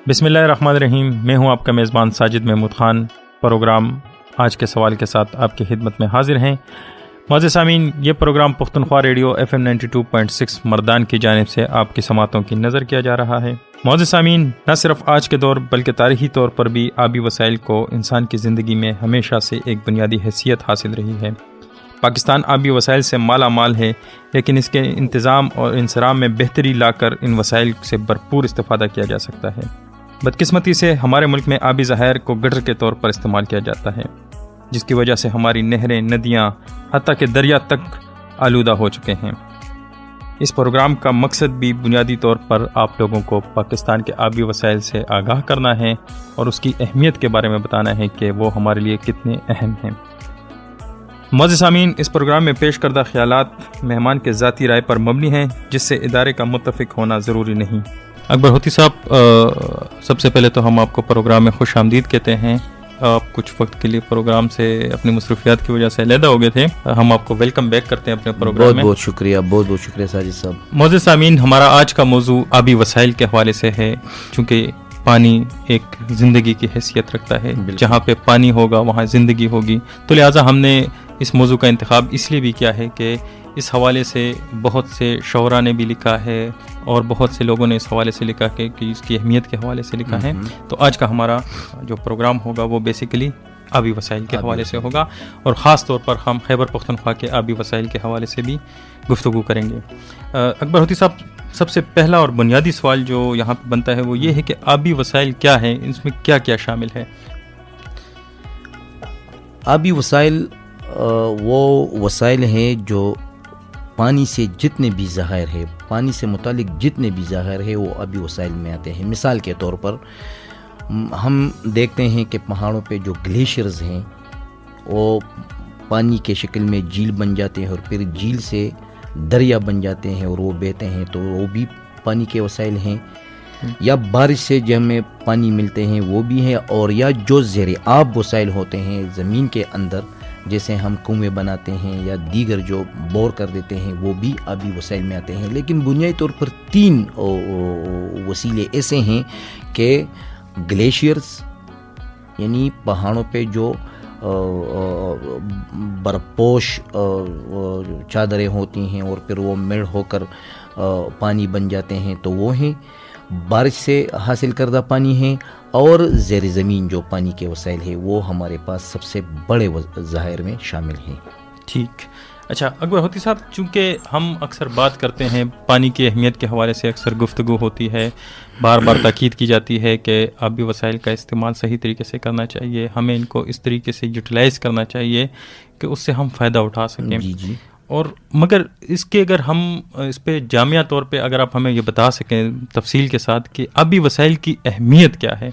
بسم اللہ الرحمن الرحیم. میں ہوں آپ کا میزبان ساجد محمود خان. پروگرام آج کے سوال کے ساتھ آپ کی خدمت میں حاضر ہیں. معزز سامعین، یہ پروگرام پختونخوا ریڈیو FM 92.6 مردان کی جانب سے آپ کی سماعتوں کی نظر کیا جا رہا ہے. معزز سامعین، نہ صرف آج کے دور بلکہ تاریخی طور پر بھی آبی وسائل کو انسان کی زندگی میں ہمیشہ سے ایک بنیادی حیثیت حاصل رہی ہے. پاکستان آبی وسائل سے مالا مال ہے، لیکن اس کے انتظام اور انصرام میں بہتری لا کر ان وسائل سے بھرپور استفادہ کیا جا سکتا ہے. بدقسمتی سے ہمارے ملک میں آبی ذخائر کو گٹر کے طور پر استعمال کیا جاتا ہے، جس کی وجہ سے ہماری نہریں، ندیاں، حتیٰ کہ دریا تک آلودہ ہو چکے ہیں. اس پروگرام کا مقصد بھی بنیادی طور پر آپ لوگوں کو پاکستان کے آبی وسائل سے آگاہ کرنا ہے اور اس کی اہمیت کے بارے میں بتانا ہے کہ وہ ہمارے لیے کتنے اہم ہیں. معزز سامعین، اس پروگرام میں پیش کردہ خیالات مہمان کے ذاتی رائے پر مبنی ہیں، جس سے ادارے کا متفق ہونا ضروری نہیں. اکبر ہوتی صاحب، سب سے پہلے تو ہم آپ کو پروگرام میں خوش آمدید کہتے ہیں. آپ کچھ وقت کے لیے پروگرام سے اپنی مصروفیات کی وجہ سے علیحدہ ہو گئے تھے. ہم آپ کو ویلکم بیک کرتے ہیں اپنے پروگرام میں. بہت شکریہ، بہت بہت شکریہ ساجد صاحب. معزز سامعین، ہمارا آج کا موضوع آبی وسائل کے حوالے سے ہے. چونکہ پانی ایک زندگی کی حیثیت رکھتا ہے، جہاں پہ پانی ہوگا وہاں زندگی ہوگی، تو لہٰذا ہم نے اس موضوع کا انتخاب اس لیے بھی کیا ہے کہ اس حوالے سے بہت سے شعراء نے بھی لکھا ہے اور بہت سے لوگوں نے اس حوالے سے لکھا کہ اس کی اہمیت کے حوالے سے لکھا ہے. تو آج کا ہمارا جو پروگرام ہوگا وہ بیسیکلی آبی وسائل کے حوالے سے ہوگا، اور خاص طور پر ہم خیبر پختونخوا کے آبی وسائل کے حوالے سے بھی گفتگو کریں گے. اکبر ہوتی صاحب، سب سے پہلا اور بنیادی سوال جو یہاں پہ بنتا ہے وہ یہ ہے کہ آبی وسائل کیا ہیں، اس میں کیا کیا شامل ہے؟ آبی وسائل وہ وسائل ہیں جو پانی سے جتنے بھی ذخائر ہے، پانی سے متعلق جتنے بھی ذخائر ہے، وہ آبی وسائل میں آتے ہیں. مثال کے طور پر ہم دیکھتے ہیں کہ پہاڑوں پہ جو گلیشیئرز ہیں وہ پانی کے شکل میں جھیل بن جاتے ہیں، اور پھر جھیل سے دریا بن جاتے ہیں اور وہ بہتے ہیں، تو وہ بھی پانی کے وسائل ہیں. یا بارش سے جو ہمیں پانی ملتے ہیں وہ بھی ہیں، اور یا جو زیر آب وسائل ہوتے ہیں زمین کے اندر، جیسے ہم کنویں بناتے ہیں یا دیگر جو بور کر دیتے ہیں، وہ بھی آبی وسائل میں آتے ہیں. لیکن بنیادی طور پر 3 وسیلے ایسے ہیں کہ گلیشیئرز، یعنی پہاڑوں پہ جو برپوش چادریں ہوتی ہیں اور پھر وہ مل ہو کر پانی بن جاتے ہیں، تو وہ ہیں بارش سے حاصل کردہ پانی ہیں. اور زیر زمین جو پانی کے وسائل ہیں وہ ہمارے پاس سب سے بڑے ذخائر میں شامل ہیں. ٹھیک. اچھا اکبر ہوتی صاحب، چونکہ ہم اکثر بات کرتے ہیں پانی کی اہمیت کے حوالے سے، اکثر گفتگو ہوتی ہے، بار بار تاکید کی جاتی ہے کہ آبی وسائل کا استعمال صحیح طریقے سے کرنا چاہیے، ہمیں ان کو اس طریقے سے یوٹیلائز کرنا چاہیے کہ اس سے ہم فائدہ اٹھا سکیں. جی. اور مگر اس کے اگر ہم اس پہ جامعہ طور پہ اگر آپ ہمیں یہ بتا سکیں تفصیل کے ساتھ کہ آبی وسائل کی اہمیت کیا ہے.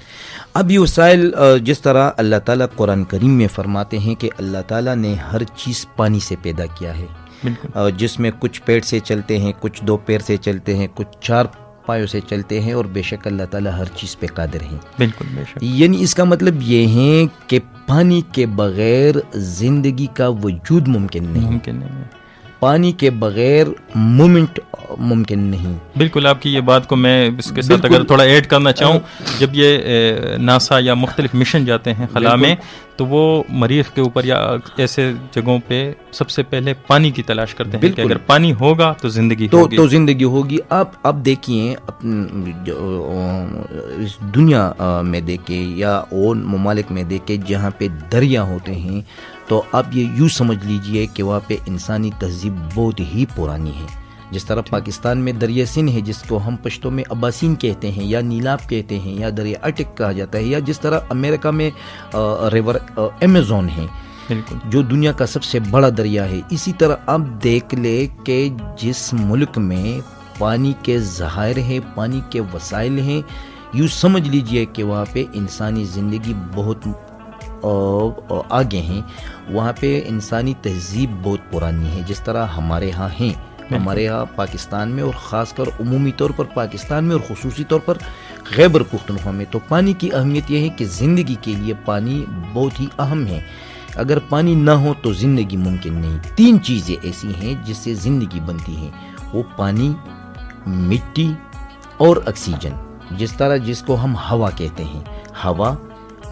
آبی وسائل جس طرح اللہ تعالیٰ قرآن کریم میں فرماتے ہیں کہ اللہ تعالیٰ نے ہر چیز پانی سے پیدا کیا ہے. بالکل. جس میں کچھ پیٹ سے چلتے ہیں، کچھ 2 پیر سے چلتے ہیں، کچھ 4 پایوں سے چلتے ہیں، اور بے شک اللہ تعالیٰ ہر چیز پہ قادر ہیں. بالکل بے شک. یعنی اس کا مطلب یہ ہے کہ پانی کے بغیر زندگی کا وجود ممکن نہیں ہے، پانی کے بغیر مومنٹ ممکن نہیں. بالکل. آپ کی یہ بات کو میں اس کے ساتھ اگر تھوڑا ایڈ کرنا چاہوں، جب یہ ناسا یا مختلف مشن جاتے ہیں خلا میں، تو وہ مریخ کے اوپر یا ایسے جگہوں پہ سب سے پہلے پانی کی تلاش کرتے ہیں کہ اگر پانی ہوگا تو زندگی ہوگی. تو زندگی ہوگی. آپ دیکھیے اس دنیا میں دیکھیں یا اور ممالک میں دیکھیں جہاں پہ دریا ہوتے ہیں، تو آپ یہ یوں سمجھ لیجئے کہ وہاں پہ انسانی تہذیب بہت ہی پرانی ہے. جس طرح پاکستان میں دریا سندھ ہے، جس کو ہم پشتو میں اباسین کہتے ہیں یا نیلاب کہتے ہیں یا دریا اٹک کہا جاتا ہے، یا جس طرح امریکہ میں ریور ایمیزون ہے جو دنیا کا سب سے بڑا دریا ہے. اسی طرح آپ دیکھ لے کہ جس ملک میں پانی کے ذخائر ہیں، پانی کے وسائل ہیں، یوں سمجھ لیجئے کہ وہاں پہ انسانی زندگی بہت آگے ہیں، وہاں پہ انسانی تہذیب بہت پرانی ہے. جس طرح ہمارے ہاں ہیں، ہمارے ہاں پاکستان میں، اور خاص کر عمومی طور پر پاکستان میں اور خصوصی طور پر خیبر پختونخوا میں، تو پانی کی اہمیت یہ ہے کہ زندگی کے لیے پانی بہت ہی اہم ہے. اگر پانی نہ ہو تو زندگی ممکن نہیں. 3 چیزیں ایسی ہیں جس سے زندگی بنتی ہے، وہ پانی، مٹی اور آکسیجن. جس طرح جس کو ہم ہوا کہتے ہیں، ہوا،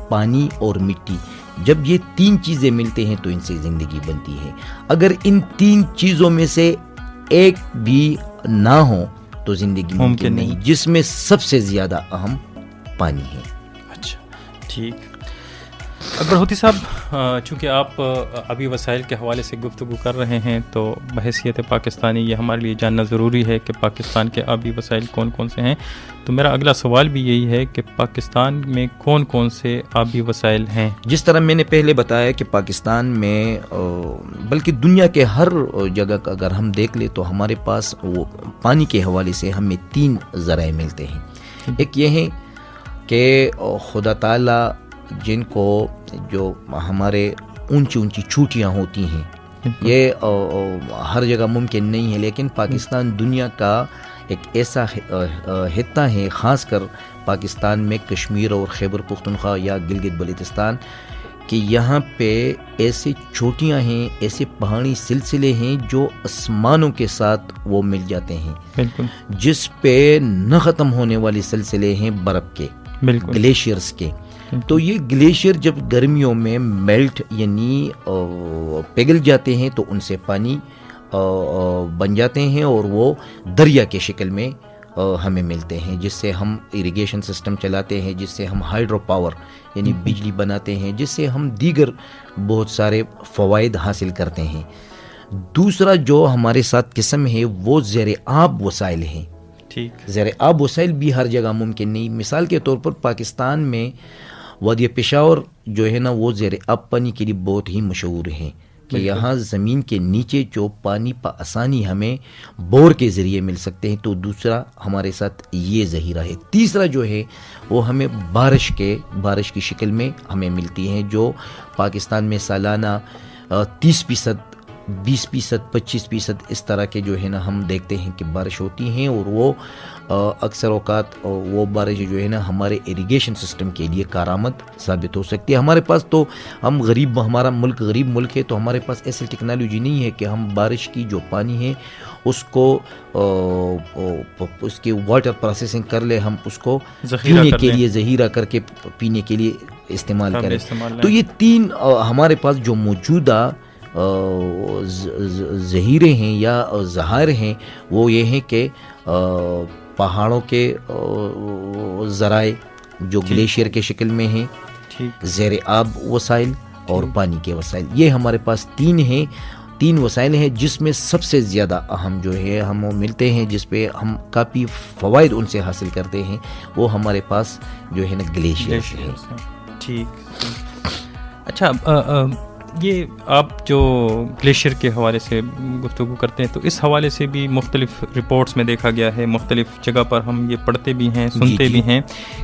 پانی اور مٹی، جب یہ تین چیزیں ملتے ہیں تو ان سے زندگی بنتی ہے. اگر ان تین چیزوں میں سے ایک بھی نہ ہو تو زندگی ممکن نہیں، جس میں سب سے زیادہ اہم پانی ہے. اچھا ٹھیک. اکبر ہوتی صاحب، چونکہ آپ ابھی وسائل کے حوالے سے گفتگو کر رہے ہیں تو بحیثیت پاکستانی یہ ہمارے لیے جاننا ضروری ہے کہ پاکستان کے آبی وسائل کون کون سے ہیں. تو میرا اگلا سوال بھی یہی ہے کہ پاکستان میں کون کون سے آبی وسائل ہیں؟ جس طرح میں نے پہلے بتایا کہ پاکستان میں بلکہ دنیا کے ہر جگہ کا اگر ہم دیکھ لیں تو ہمارے پاس وہ پانی کے حوالے سے ہمیں تین ذرائع ملتے ہیں. ایک یہ ہے کہ خدا تعالی جن کو جو ہمارے اونچی اونچی چوٹیاں ہوتی ہیں، یہ ہر جگہ ممکن نہیں ہے، لیکن پاکستان دنیا کا ایک ایسا خطہ ہے، خاص کر پاکستان میں کشمیر اور خیبر پختونخوا یا گلگت بلتستان، کہ یہاں پہ ایسے چوٹیاں ہیں، ایسے پہاڑی سلسلے ہیں جو آسمانوں کے ساتھ وہ مل جاتے ہیں، بالکل، جس پہ نہ ختم ہونے والے سلسلے ہیں برف کے، بالکل، گلیشیئرز کے. تو یہ گلیشیئر جب گرمیوں میں میلٹ یعنی پگھل جاتے ہیں تو ان سے پانی بن جاتے ہیں اور وہ دریا کے شکل میں ہمیں ملتے ہیں، جس سے ہم اریگیشن سسٹم چلاتے ہیں، جس سے ہم ہائیڈرو پاور یعنی بجلی بناتے ہیں، جس سے ہم دیگر بہت سارے فوائد حاصل کرتے ہیں. دوسرا جو ہمارے ساتھ قسم ہے وہ زیر آب وسائل ہیں. زیر آب وسائل بھی ہر جگہ ممکن نہیں. مثال کے طور پر پاکستان میں وادی پشاور جو ہے نا وہ زیر آب پانی کے لیے بہت ہی مشہور ہیں کہ یہاں زمین کے نیچے جو پانی آسانی ہمیں بور کے ذریعے مل سکتے ہیں. تو دوسرا ہمارے ساتھ یہ ذخیرہ ہے. تیسرا جو ہے وہ ہمیں بارش کی شکل میں ہمیں ملتی ہیں، جو پاکستان میں سالانہ 30%، 20%، 25% اس طرح کے جو ہے نا ہم دیکھتے ہیں کہ بارش ہوتی ہیں، اور وہ اکثر اوقات وہ بارش جو ہے نا ہمارے اریگیشن سسٹم کے لیے کارآمد ثابت ہو سکتی ہے. ہمارے پاس تو ہمارا ملک غریب ملک ہے، تو ہمارے پاس ایسی ٹیکنالوجی نہیں ہے کہ ہم بارش کی جو پانی ہے اس کو اس کی واٹر پروسیسنگ کر لے، ہم اس کو پینے کے لیے ذخیرہ کر کے پینے کے لیے استعمال کریں. تو یہ تین ہمارے پاس جو موجودہ ذخیرے ہیں یا ذخائر ہیں وہ یہ ہیں کہ پہاڑوں کے ذرائع جو گلیشیئر کے شکل میں ہیں، زیر آب وسائل اور پانی کے وسائل. یہ ہمارے پاس تین وسائل ہیں، جس میں سب سے زیادہ اہم جو ہے ہم ملتے ہیں، جس پہ ہم کافی فوائد ان سے حاصل کرتے ہیں، وہ ہمارے پاس جو ہے نا گلیشیئر ہیں. ٹھیک. اچھا، یہ آپ جو گلیشیئر کے حوالے سے گفتگو کرتے ہیں تو اس حوالے سے بھی مختلف رپورٹس میں دیکھا گیا ہے، مختلف جگہ پر ہم یہ پڑھتے بھی ہیں، سنتے بھی ہیں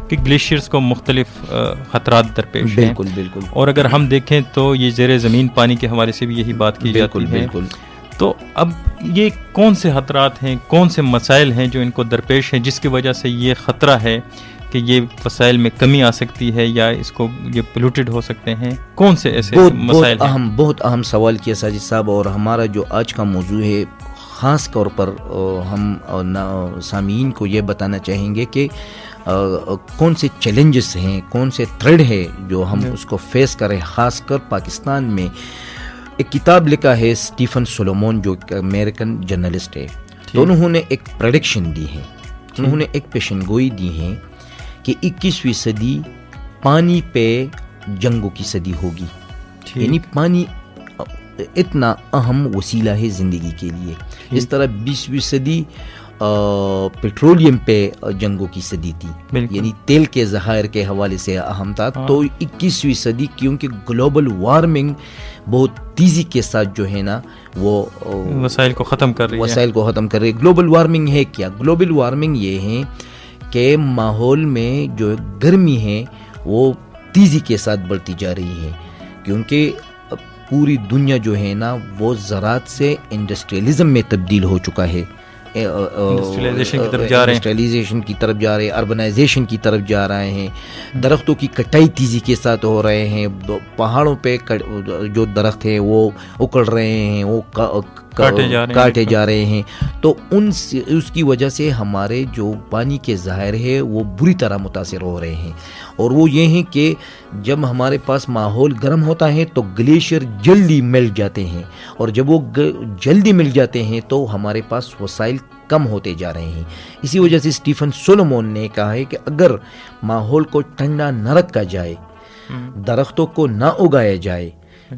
کہ گلیشیئرز کو مختلف خطرات درپیش ہیں. بالکل. اور اگر ہم دیکھیں تو یہ زیر زمین پانی کے حوالے سے بھی یہی بات کی جاتی ہے. تو اب یہ کون سے خطرات ہیں، کون سے مسائل ہیں جو ان کو درپیش ہیں، جس کی وجہ سے یہ خطرہ ہے کہ یہ وسائل میں کمی آ سکتی ہے یا اس کو یہ پولوٹڈ ہو سکتے ہیں؟ کون سے ایسے مسائل ہیں؟ بہت اہم سوال کیا ساجد صاحب. اور ہمارا جو آج کا موضوع ہے خاص طور پر ہم سامعین کو یہ بتانا چاہیں گے کہ کون سے چیلنجز ہیں، کون سے تھریڈ ہے جو ہم اس کو فیس کریں. خاص کر پاکستان میں ایک کتاب لکھا ہے اسٹیفن سولومون جو امریکن جرنلسٹ ہے، تو انہوں نے ایک پریڈکشن دی ہے، انہوں نے ایک پیشن گوئی دی ہے کہ 21ویں صدی پانی پہ جنگوں کی صدی ہوگی. یعنی پانی اتنا اہم وسیلہ ہے زندگی کے لیے. اس طرح 20ویں صدی پیٹرولیم پہ جنگوں کی صدی تھی، یعنی تیل کے ذخائر کے حوالے سے اہم تھا. تو 21ویں صدی کیونکہ گلوبل وارمنگ بہت تیزی کے ساتھ جو ہے نا وہ وسائل کو ختم کر رہی ہے. گلوبل وارمنگ ہے کیا؟ گلوبل وارمنگ یہ ہے کہ ماحول میں جو گرمی ہے وہ تیزی کے ساتھ بڑھتی جا رہی ہے، کیونکہ پوری دنیا جو ہے نا وہ زراعت سے انڈسٹریلزم میں تبدیل ہو چکا ہے، انڈسٹریلائزیشن کی طرف جا رہے ہیں، اربنائزیشن کی طرف جا رہے ہیں، درختوں کی کٹائی تیزی کے ساتھ ہو رہے ہیں، پہاڑوں پہ جو درخت ہیں وہ اکڑ رہے ہیں، وہ کاٹے جا رہے ہیں. تو اس کی وجہ سے ہمارے جو پانی کے ذخائر ہے وہ بری طرح متاثر ہو رہے ہیں. اور وہ یہ ہیں کہ جب ہمارے پاس ماحول گرم ہوتا ہے تو گلیشیئر جلدی مل جاتے ہیں, اور جب وہ جلدی مل جاتے ہیں تو ہمارے پاس وسائل کم ہوتے جا رہے ہیں. اسی وجہ سے اسٹیفن سولومون نے کہا ہے کہ اگر ماحول کو ٹھنڈا نہ رکھا جائے, درختوں کو نہ اگایا جائے,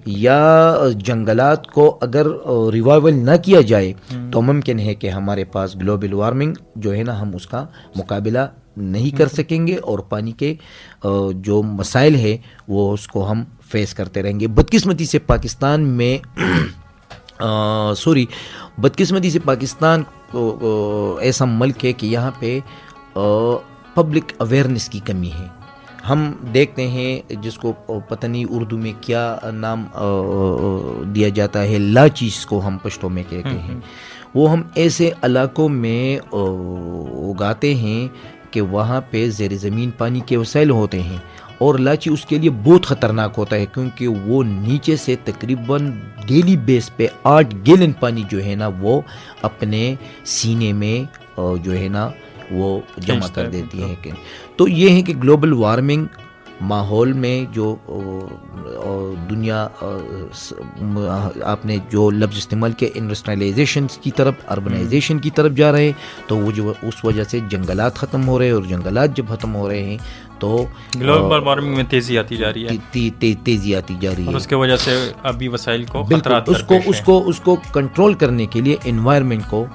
یا جنگلات کو اگر ریوائول نہ کیا جائے, تو ممکن ہے کہ ہمارے پاس گلوبل وارمنگ جو ہے نا ہم اس کا مقابلہ نہیں کر سکیں گے, اور پانی کے جو مسائل ہے وہ اس کو ہم فیس کرتے رہیں گے. بدقسمتی سے پاکستان میں پاکستان ایسا ملک ہے کہ یہاں پہ پبلک اویئرنیس کی کمی ہے. ہم دیکھتے ہیں جس کو پتہ نہیں اردو میں کیا نام دیا جاتا ہے, لاچی جس کو ہم پشتو میں کہتے ہیں, وہ ہم ایسے علاقوں میں اگاتے ہیں کہ وہاں پہ زیر زمین پانی کے وسائل ہوتے ہیں, اور لاچی اس کے لیے بہت خطرناک ہوتا ہے کیونکہ وہ نیچے سے تقریباً ڈیلی بیس پہ 8 گیلن پانی جو ہے نا وہ اپنے سینے میں جو ہے نا وہ جمع کر دیتی ہے. تو یہ ہے کہ گلوبل وارمنگ ماحول میں جو دنیا آپ نے جو لفظ استعمال کیا انڈسٹریلائزیشن کی طرف, اربنائزیشن کی طرف جا رہے ہیں, تو وہ جو اس وجہ سے جنگلات ختم ہو رہے ہیں, اور جنگلات جب ختم ہو رہے ہیں تو گلوبل وارمنگ میں تیزی آتی جا رہی ہے, تیزی آتی جا رہی ہے, اور اس کی وجہ سے ابھی وسائل کو خطرات اس کو کنٹرول کرنے کے لیے انوائرمنٹ کو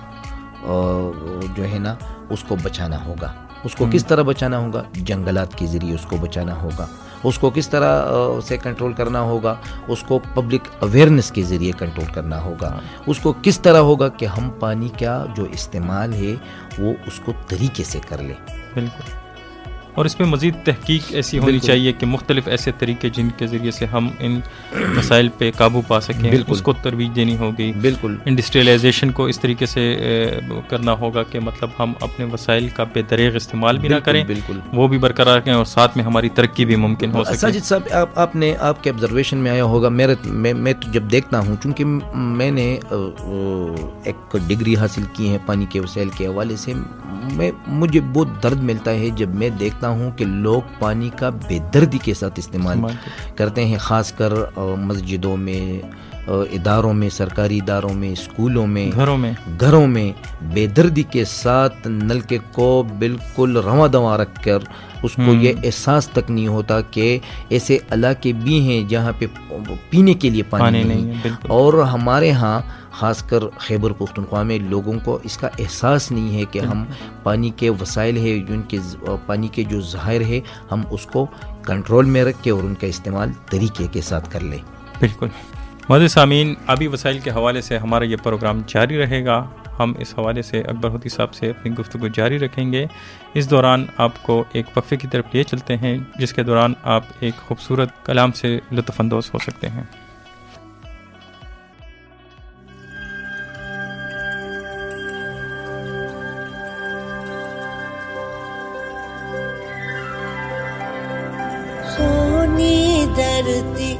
جو ہے نا اس کو بچانا ہوگا. اس کو کس طرح بچانا ہوگا؟ جنگلات کے ذریعے اس کو بچانا ہوگا. اس کو کس طرح سے کنٹرول کرنا ہوگا؟ اس کو پبلک اویئرنیس کے ذریعے کنٹرول کرنا ہوگا. اس کو کس طرح ہوگا کہ ہم پانی کا جو استعمال ہے وہ اس کو طریقے سے کر لیں. بالکل. اور اس میں مزید تحقیق ایسی ہونی چاہیے کہ مختلف ایسے طریقے جن کے ذریعے سے ہم ان مسائل پہ قابو پا سکیں, اس کو ترویج دینی ہوگی. بالکل. انڈسٹریلائزیشن کو اس طریقے سے کرنا ہوگا کہ مطلب ہم اپنے وسائل کا بے دریغ استعمال بھی نہ کریں, وہ بھی برقرار رکھیں, اور ساتھ میں ہماری ترقی بھی ممکن ہو سکے. ساجد صاحب, آپ کے آبزرویشن میں آیا ہوگا, میں تو جب دیکھتا ہوں, چونکہ میں نے ایک ڈگری حاصل کی ہے پانی کے وسائل کے حوالے سے, مجھے بہت درد ملتا ہے جب میں دیکھتا ہوں کہ لوگ پانی کا بے دردی کے ساتھ استعمال کرتے ہیں, خاص کر مسجدوں میں, اداروں میں, سرکاری اداروں میں, اسکولوں میں, گھروں میں بے دردی کے ساتھ نلکے کو بالکل رواں دواں رکھ کر اس کو یہ احساس تک نہیں ہوتا کہ ایسے علاقے بھی ہیں جہاں پہ پینے کے لیے پانی نہیں. اور ہمارے ہاں خاص کر خیبر پختونخوا میں لوگوں کو اس کا احساس نہیں ہے کہ ہم پانی کے وسائل ہے, جن کے پانی کے جو ذخائر ہے, ہم اس کو کنٹرول میں رکھ کے اور ان کا استعمال طریقے کے ساتھ کر لیں. بالکل. معزز سامعین, آبی وسائل کے حوالے سے ہمارا یہ پروگرام جاری رہے گا. ہم اس حوالے سے اکبر ہوتی صاحب سے اپنی گفتگو جاری رکھیں گے. اس دوران آپ کو ایک وقفے کی طرف لے چلتے ہیں, جس کے دوران آپ ایک خوبصورت کلام سے لطف اندوز ہو سکتے ہیں. دھرتی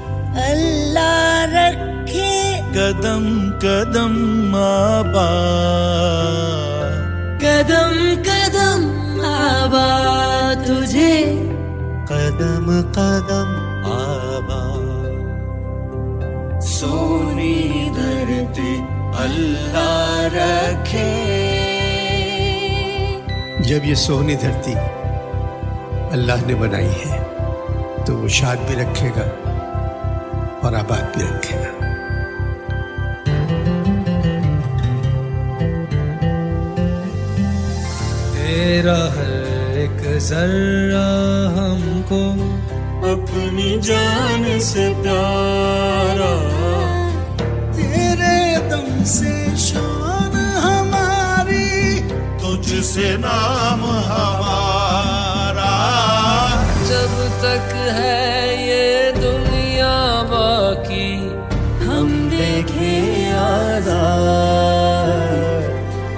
اللہ رکھے قدم قدم آباد, قدم قدم آباد تجھے, قدم قدم آباد. سونی دھرتی اللہ رکھے. جب یہ سونی دھرتی اللہ نے بنائی ہے تو وہ شاد بھی رکھے گا اور آباد بھی رکھے گا. تیرا ہر ایک ذرہ ہم کو اپنی جان سے پیارا, تیرے دم سے شان ہماری, تجھ سے نام ہمارا. جب تک ہے یہ دنیا باقی ہم دیکھیں آزاد,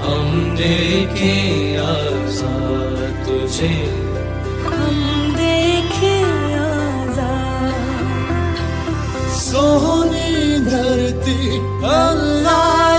ہم دیکھیں آزاد تجھے, ہم دیکھیں آزاد. سونی دھرتی اللہ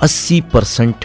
80%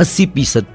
80%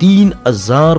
3000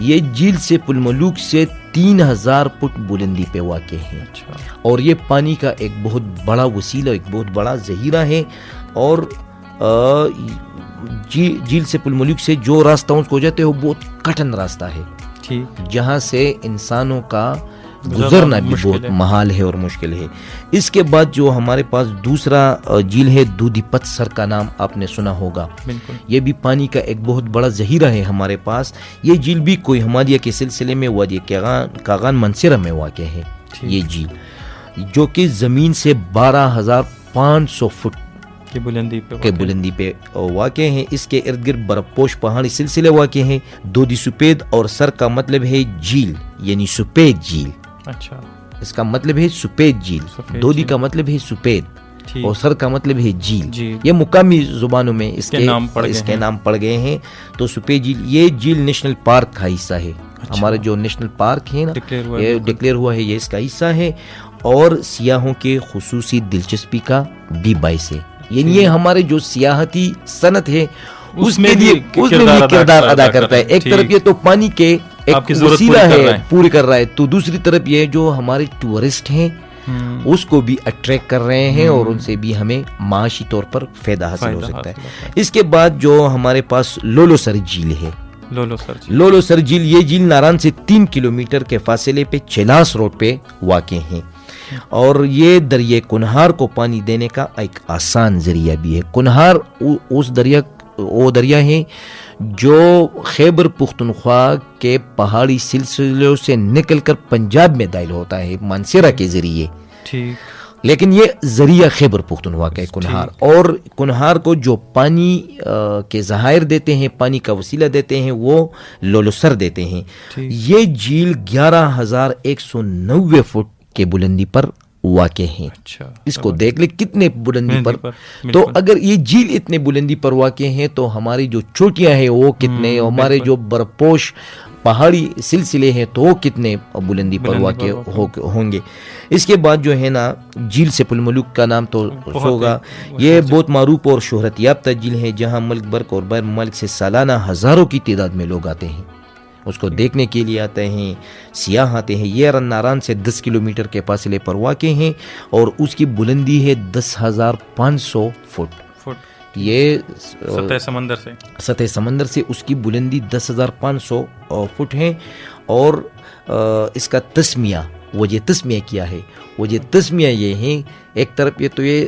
یہ جھیل سے پل ملوک سے 3000 فٹ بلندی پہ واقع ہے، اور یہ پانی کا ایک بہت بڑا وسیلہ، ایک بہت بڑا ذخیرہ ہے. اور جھیل سے پل ملوک سے جو راستہ اس کو جاتے ہیں وہ بہت کٹھن راستہ ہے، جہاں سے انسانوں کا گزرنا بھی بہت محال ہے اور مشکل ہے. اس کے بعد جو ہمارے پاس دوسرا جھیل ہے دودھی پتسر کا نام آپ نے سنا ہوگا. یہ بھی پانی کا ایک بہت بڑا ذخیرہ ہے ہمارے پاس. یہ جھیل بھی کوہ ہمالیہ کے سلسلے میں وادی کاغان منصرہ میں واقع ہے. یہ جھیل جو کہ زمین سے 12500 فٹ کے بلندی پہ واقع ہیں. اس کے ارد گرد برف پوش پہاڑی سلسلے واقع ہیں. دودھی سپید اور سر کا مطلب ہے جھیل، یعنی سپید جھیل. اس کا مطلب ہے سپید جھیل. دودھی کا مطلب ہے سپید اور سر کا مطلب ہے جھیل. یہ مقامی زبانوں میں اس کے نام پڑ گئے ہیں. تو سپید جھیل، یہ جھیل نیشنل پارک کا حصہ ہے. ہمارے جو نیشنل پارک ہے نا، یہ ڈکلیئر ہوا ہے، یہ اس کا حصہ ہے. اور سیاحوں کے خصوصی دلچسپی کا بھی باعث ہے. یعنی یہ ہمارے جو سیاحتی صنعت ہے اس میں بھی کردار ادا کرتا ہے. ایک طرف یہ تو پانی کے ایک وسیلہ ہے، پوری کر رہا ہے، تو دوسری طرف یہ جو ہمارے ٹورسٹ ہیں اس کو بھی اٹریکٹ کر رہے ہیں، اور ان سے بھی ہمیں معاشی طور پر فائدہ حاصل ہو سکتا ہے. اس کے بعد جو ہمارے پاس لولو سر جھیل ہے. لولو سر جھیل، یہ جھیل ناران سے 3 کلومیٹر کے فاصلے پہ چلاس روڈ پہ واقع ہیں. اور یہ دریائے کنہار کو پانی دینے کا ایک آسان ذریعہ بھی ہے. کنہار وہ دریا ہے جو خیبر پختونخوا کے پہاڑی سلسلوں سے نکل کر پنجاب میں داخل ہوتا ہے مانسیرا کے ذریعے. لیکن یہ ذریعہ خیبر پختونخوا کا ہے کنہار. اور کنہار کو جو پانی کے ذخائر دیتے ہیں، پانی کا وسیلہ دیتے ہیں، وہ لولوسر دیتے ہیں. یہ جھیل 11190 فٹ کے بلندی پر واقع ہیں. اس کو دیکھ لیں کتنے بلندی پر. تو اگر یہ جھیل اتنے بلندی پر واقع ہیں تو ہماری جو چوٹیاں ہیں وہ کتنے، ہمارے جو برف پوش پہاڑی سلسلے ہیں تو وہ کتنے بلندی پر واقع ہوں گے. اس کے بعد جو ہے نا جھیل سے پل ملوک کا نام تو ہوگا. یہ بہت معروف اور شہرت یافتہ جھیل ہے جہاں ملک بھر اور بین ممالک سے سالانہ ہزاروں کی تعداد میں لوگ آتے ہیں، اس کو دیکھنے کے لیے آتے ہیں، سیاح آتے ہیں. یہ ناران سے 10 کلومیٹر کے فاصلے پر واقع ہیں اور اس کی بلندی ہے 10,500 فٹ. یہ سطح سمندر سے اس کی بلندی 10,500 فٹ ہے. اور اس کا تسمیہ، وجہ تسمیہ کیا ہے؟ وجہ تسمیہ یہ ہے، ایک طرف یہ تو یہ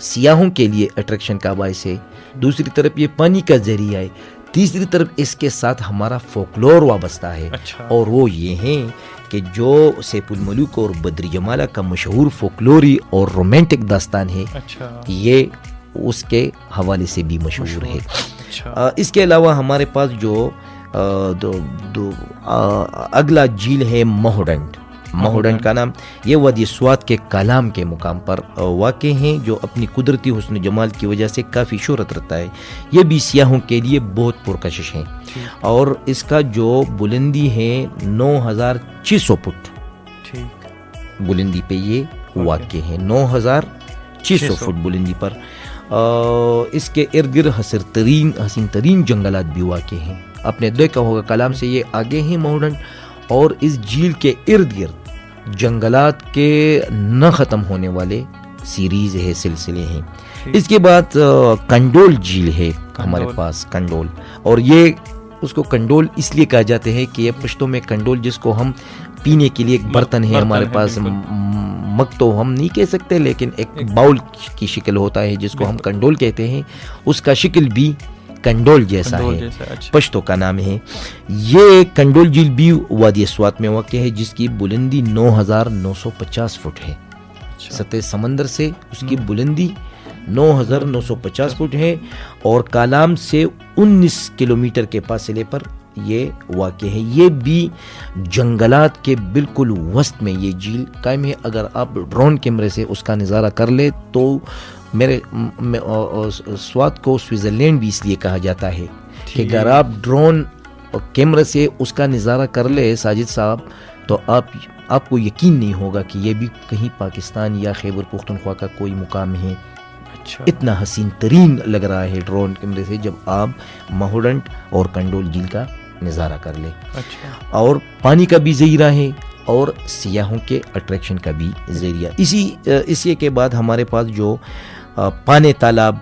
سیاحوں کے لیے اٹریکشن کا باعث ہے، دوسری طرف یہ پانی کا ذریعہ ہے، تیسری طرف اس کے ساتھ ہمارا فولکلور وابستہ ہے. اور وہ یہ ہیں کہ جو سیف الملوک اور بدر جمالہ کا مشہور فولکلوری اور رومانٹک داستان ہے، یہ اس کے حوالے سے بھی مشہور ہے. اس کے علاوہ ہمارے پاس جو اگلا جھیل ہے مہوڈنڈ کا نام، یہ وادی سوات کے کالام کے مقام پر واقع ہیں جو اپنی قدرتی حسن جمال کی وجہ سے کافی شہرت رکھتا ہے. یہ بھی سیاحوں کے لیے بہت پرکشش ہیں. اور اس کا جو بلندی ہے 9,600 فٹ بلندی پہ یہ واقع ہے. 9,600 فٹ بلندی پر. اس کے ارد گرد حسین ترین جنگلات بھی واقع ہیں. آپ نے دیکھا ہوگا کلام سے یہ آگے ہیں مہوڈنڈ. اور اس جھیل کے ارد گرد جنگلات کے نہ ختم ہونے والے سیریز ہے، سلسلے ہیں. اس کے بعد کنڈول جھیل ہے ہمارے پاس، کنڈول. اور یہ اس کو کنڈول اس لیے کہا جاتے ہیں کہ یہ پشتوں میں کنڈول، جس کو ہم پینے کے لیے ایک برتن ہے ہمارے پاس، مگ تو ہم نہیں کہہ سکتے لیکن ایک باؤل کی شکل ہوتا ہے جس کو ہم کنڈول کہتے ہیں. اس کا شکل بھی کنڈول جیسا ہے، پشتو کا نام ہے. یہ کنڈول جھیل بھی وادی سوات میں واقع ہے جس کی بلندی 9,950 فٹ ہے. سطح سمندر سے اس کی بلندی 9,950 فٹ ہے اور کالام سے 19 کلومیٹر کے فاصلے پر یہ واقع ہے. یہ بھی جنگلات کے بالکل وسط میں یہ جھیل قائم ہے. اگر آپ ڈرون کیمرے سے اس کا نظارہ کر لے تو میرے سوات کو سوئٹزرلینڈ بھی اس لیے کہا جاتا ہے کہ اگر آپ ڈرون کیمرے سے اس کا نظارہ کر لے ساجد صاحب تو آپ کو یقین نہیں ہوگا کہ یہ بھی کہیں پاکستان یا خیبر پختونخوا کا کوئی مقام ہے. اتنا حسین ترین لگ رہا ہے ڈرون کیمرے سے جب آپ مہوڈنڈ اور کنڈول جھیل کا نظارہ کر لے. اچھا. اور پانی کا بھی ذریعہ ہے اور سیاحوں کے اٹریکشن کا بھی ذریعہ. اسی کے بعد ہمارے پاس جو پانے تالاب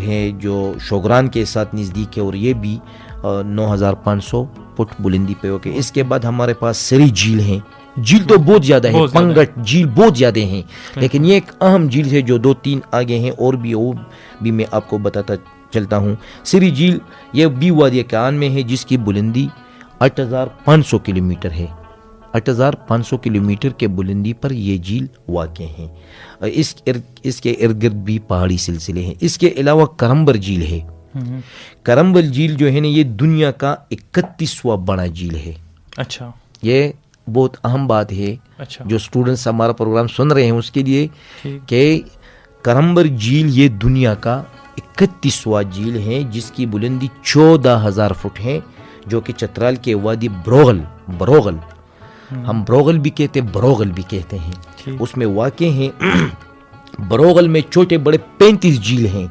ہے جو شوگران کے ساتھ نزدیک ہے اور یہ بھی 9500 فٹ بلندی پہ ہوگی. اس کے بعد ہمارے پاس سری جھیل ہیں. جھیل تو بہت زیادہ ہے, پنگٹ جھیل بہت زیادہ ہیں, لیکن یہ ایک اہم جھیل ہے جو 2-3 آگے ہیں اور بھی میں آپ کو بتاتا چلتا ہوں. سری جھیل یہ بھی وادی کان میں ہے جس کی بلندی 8500 کلومیٹر ہے. 8500 کلومیٹر کے بلندی پر یہ جھیل واقع ہے. اس کے ارد گرد بھی پہاڑی سلسلے ہیں. اس کے علاوہ کرمبر جھیل ہے. کرمبل جھیل جو ہے نا یہ دنیا کا 31واں بڑا جھیل ہے. اچھا. یہ بہت اہم بات ہے جو اسٹوڈنٹس ہمارا پروگرام سن رہے ہیں اس کے لیے کہ کرمبر جھیل یہ دنیا کا 31واں جھیل ہے جس کی بلندی 14000 فٹ ہے, جو کہ چترال کے وادی بروغل ہم بروغل بھی کہتے بروغل بھی کہتے ہیں اس میں واقع ہیں. بروغل میں چھوٹے بڑے 35 جھیل ہیں.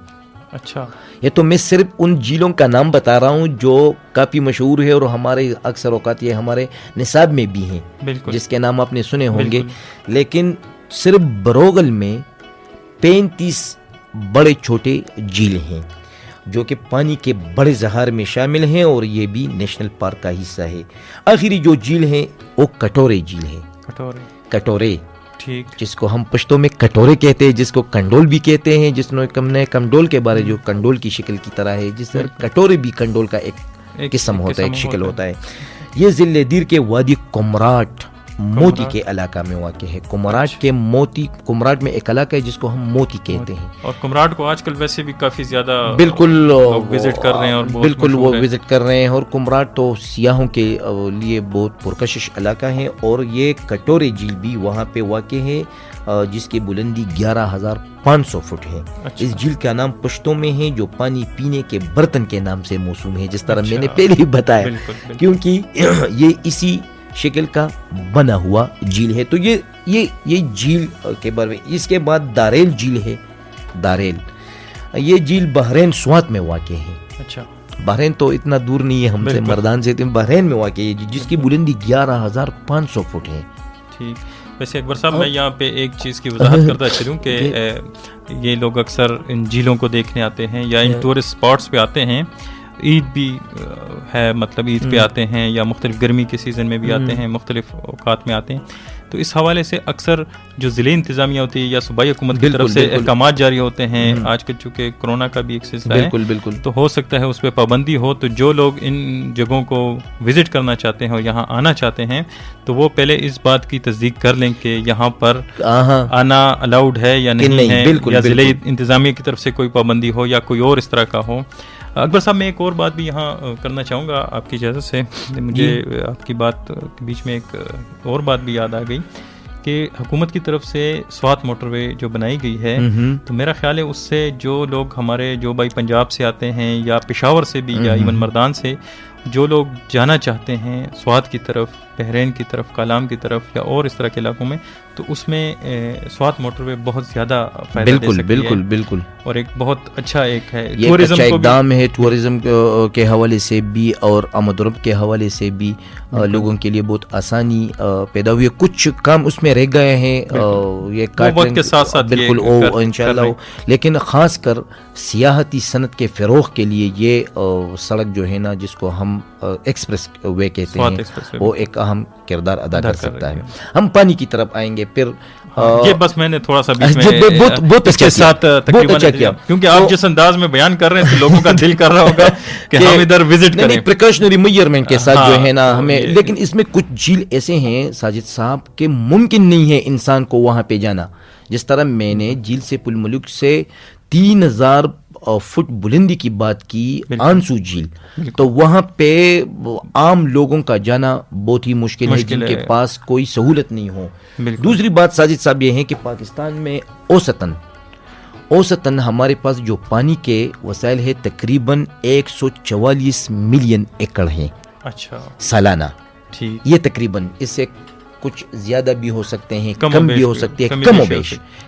اچھا. یہ تو میں صرف ان جھیلوں کا نام بتا رہا ہوں جو کافی مشہور ہے اور ہمارے اکثر اوقات یہ ہمارے نصاب میں بھی ہیں, جس کے نام آپ نے سنے ہوں گے. لیکن صرف بروغل میں 35 بڑے چھوٹے جھیل ہیں جو کہ پانی کے بڑے ذخائر میں شامل ہیں اور یہ بھی نیشنل پارک کا حصہ ہے. آخری جو جھیل ہے وہ کٹورے جھیل ہے. کٹورے ٹھیک, جس کو ہم پشتوں میں کٹورے کہتے ہیں, جس کو کنڈول بھی کہتے ہیں, جس نے کنڈول کے بارے جو کنڈول کی شکل کی طرح ہے, جس طرح کٹورے بھی کنڈول کا ایک قسم ہوتا ہے, ایک شکل ہوتا ہے. یہ ضلع دیر کے وادی کمراٹ موتی کے علاقہ میں واقع ہے. کمراٹ میں ایک علاقہ ہے جس کو ہم موتی کہتے ہیں. اور کمراٹ کو آج کل ویسے بھی کافی زیادہ بالکل وزٹ کر رہے ہیں اور بالکل وہ وزٹ کر رہے ہیں. اور کمراٹ تو سیاحوں کے لیے بہت پرکشش علاقہ ہے. اور یہ کٹورے جھیل بھی وہاں پہ واقع ہے جس کی بلندی 11500 فٹ ہے. اس جھیل کا نام پشتوں میں ہے جو پانی پینے کے برتن کے نام سے موسوم ہے, جس طرح میں نے پہلے ہی بتایا, کیونکہ یہ اسی شکل کا بنا ہوا جھیل ہے. تو یہ جھیل کے بارے میں. اس کے بعد داریل جھیل ہے. داریل یہ جھیل بحرین سوات میں واقع ہے. اچھا. بحرین تو اتنا دور نہیں ہے ہم سے, مردان سے, بحرین میں واقع ہے جس کی بلندی 11500 فٹ ہے. ٹھیک. ویسے اکبر صاحب میں یہاں پہ ایک چیز کی وضاحت کرتا چلوں کہ یہ لوگ اکثر ان جھیلوں کو دیکھنے آتے ہیں یا ان ٹورسٹ اسپاٹس پہ آتے ہیں. عید بھی ہے, مطلب عید پہ آتے ہیں یا مختلف گرمی کے سیزن میں بھی آتے ہیں, مختلف اوقات میں آتے ہیں. تو اس حوالے سے اکثر جو ضلعی انتظامیہ ہوتی ہے یا صوبائی حکومت کی طرف سے احکامات جاری ہوتے ہیں. آج کل چونکہ کرونا کا بھی ایک سلسلہ ہے تو ہو سکتا ہے اس پہ پابندی ہو. تو جو لوگ ان جگہوں کو وزٹ کرنا چاہتے ہیں اور یہاں آنا چاہتے ہیں تو وہ پہلے اس بات کی تصدیق کر لیں کہ یہاں پر آنا الاؤڈ ہے یا نہیں ہے, یا ضلعی انتظامیہ کی طرف سے کوئی پابندی ہو یا کوئی اور اس طرح کا ہو. اکبر صاحب میں ایک اور بات بھی یہاں کرنا چاہوں گا آپ کی اجازت سے. مجھے آپ کی بات کے بیچ میں ایک اور بات بھی یاد آ گئی کہ حکومت کی طرف سے سوات موٹر وے جو بنائی گئی ہے تو میرا خیال ہے اس سے جو لوگ ہمارے جو بھائی پنجاب سے آتے ہیں یا پشاور سے بھی یا ایون مردان سے جو لوگ جانا چاہتے ہیں سوات کی طرف, بحرین کی طرف, کالام کی طرف یا اور اس طرح کے علاقوں میں, تو اس میں سوات موٹر وے بہت زیادہ فائدہ دے سکتی ہے. بالکل. اور ایک بہت اچھا ایک ہے, ٹورزم کا اقدام ہے. ٹورزم کے حوالے سے بھی اور آمد و رفت کے حوالے سے بھی لوگوں کے لیے بہت آسانی پیدا ہوئی ہے. کچھ کام اس میں رہ گئے ہیں یہ وقت کے ساتھ ساتھ بالکل انشاءاللہ, لیکن خاص کر سیاحتی صنعت کے فروغ کے لیے یہ سڑک جو ہے نا جس کو ہم ایکسپریس وے کہتے ہیں وہ ایک اہم کردار ادا کر سکتا ہے. ہم پانی کی طرف آئیں گے پھر. یہ بس میں نے تھوڑا سا بیچ میں اس کے ساتھ تقریباً, کیونکہ آپ جس انداز میں بیان کر رہے ہیں تو لوگوں کا دل کر رہا ہوگا کہ ہم ادھر وزٹ کریں. پریکاشنری میجرمنٹ کے ساتھ جو ہے نا ہمیں, لیکن اس میں کچھ جھیل ایسے ہیں ساجد صاحب کہ ممکن نہیں ہے انسان کو وہاں پہ جانا. جس طرح میں نے جھیل سے پل ملک سے 3000 فٹ بلندی کی بات کی, آنسو جھیل, تو وہاں پہ عام لوگوں کا جانا بہت ہی مشکل ہے جن کے پاس کوئی سہولت نہیں ہو. دوسری بات ساجد صاحب یہ ہے کہ پاکستان میں اوسطاً ہمارے پاس جو پانی کے وسائل ہے تقریباً 144 ملین ایکڑ ہیں سالانہ. یہ تقریباً اس سے کچھ زیادہ بھی ہو سکتے ہیں, کم بھی ہو سکتے ہیں,